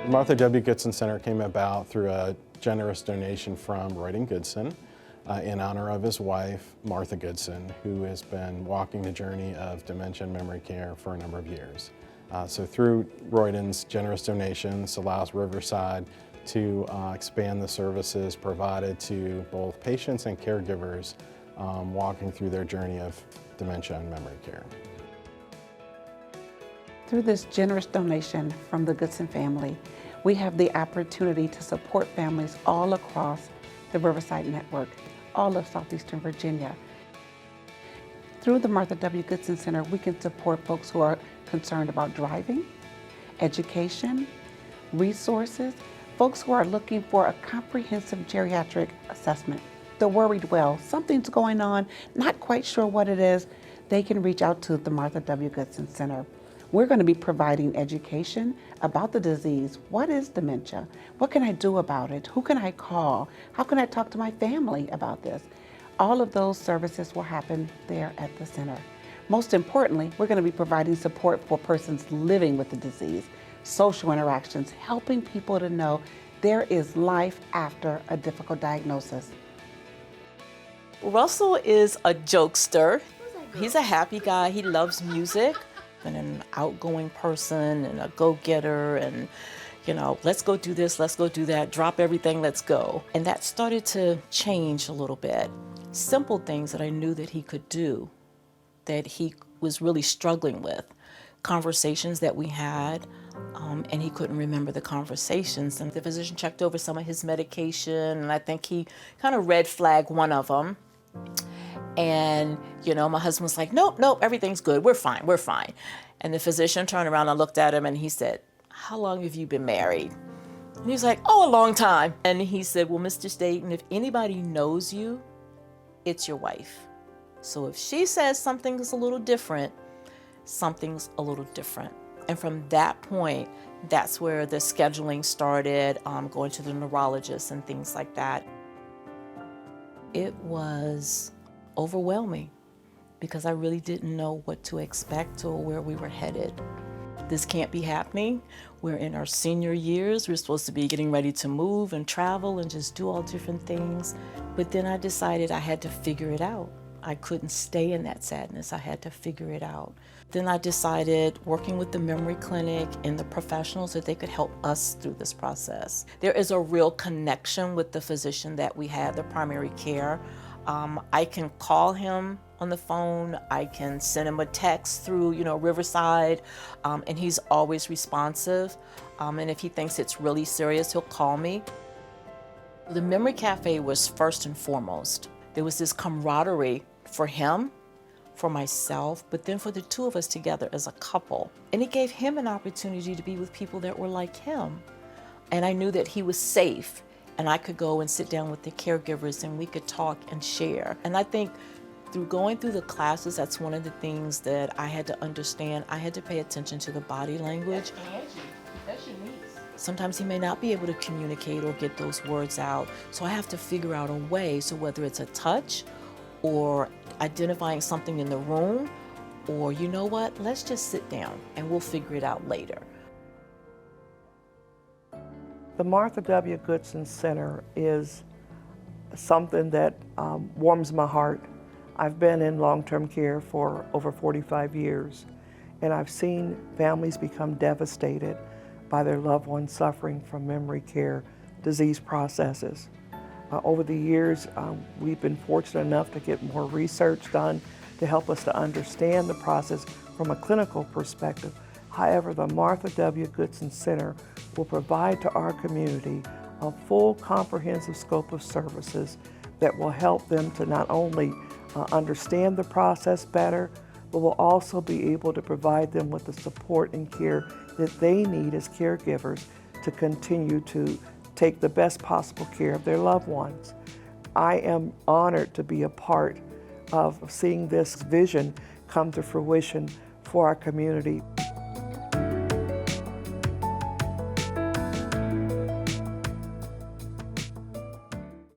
Martha W. Goodson Center came about through a generous donation from Royden Goodson in honor of his wife, Martha Goodson, who has been walking the journey of dementia and memory care for a number of years. So through Royden's generous donations allows Riverside to expand the services provided to both patients and caregivers walking through their journey of dementia and memory care. Through this generous donation from the Goodson family, we have the opportunity to support families all across the Riverside network, all of Southeastern Virginia. Through the Martha W. Goodson Center, we can support folks who are concerned about driving, education, resources, folks who are looking for a comprehensive geriatric assessment. They're worried, well, something's going on, not quite sure what it is, they can reach out to the Martha W. Goodson Center. We're going to be providing education about the disease. What is dementia? What can I do about it? Who can I call? How can I talk to my family about this? All of those services will happen there at the center. Most importantly, we're going to be providing support for persons living with the disease, social interactions, helping people to know there is life after a difficult diagnosis. Russell is a jokester. He's a happy guy. He loves music. And an outgoing person and a go-getter and, you know, let's go do this, let's go do that, drop everything, let's go. And that started to change a little bit. Simple things that I knew that he could do, that he was really struggling with. Conversations that we had, and he couldn't remember the conversations. And the physician checked over some of his medication, and I think he kind of red flagged one of them. And, you know, my husband was like, nope, everything's good. We're fine. And the physician turned around and looked at him and he said, how long have you been married? And he's like, oh, a long time. And he said, well, Mr. Staten, if anybody knows you, it's your wife. So if she says something's a little different, something's a little different. And from that point, that's where the scheduling started, going to the neurologist and things like that. It was overwhelming because I really didn't know what to expect or where we were headed. This can't be happening. We're in our senior years. We're supposed to be getting ready to move and travel and just do all different things. But then I decided I had to figure it out. I couldn't stay in that sadness. I had to figure it out. Then I decided, working with the memory clinic and the professionals, that they could help us through this process. There is a real connection with the physician that we have, the primary care. I can call him on the phone, I can send him a text through, Riverside, and he's always responsive. And if he thinks it's really serious, he'll call me. The Memory Cafe was first and foremost. There was this camaraderie for him, for myself, but then for the two of us together as a couple. And it gave him an opportunity to be with people that were like him. And I knew that he was safe, and I could go and sit down with the caregivers and we could talk and share. And I think through going through the classes, that's one of the things that I had to understand. I had to pay attention to the body language. That's your niece. Sometimes he may not be able to communicate or get those words out. So I have to figure out a way, so whether it's a touch or identifying something in the room, or you know what, let's just sit down and we'll figure it out later. The Martha W. Goodson Center is something that warms my heart. I've been in long-term care for over 45 years, and I've seen families become devastated by their loved ones suffering from memory care disease processes. Over the years, we've been fortunate enough to get more research done to help us to understand the process from a clinical perspective. However, the Martha W. Goodson Center will provide to our community a full comprehensive scope of services that will help them to not only understand the process better, but will also be able to provide them with the support and care that they need as caregivers to continue to take the best possible care of their loved ones. I am honored to be a part of seeing this vision come to fruition for our community.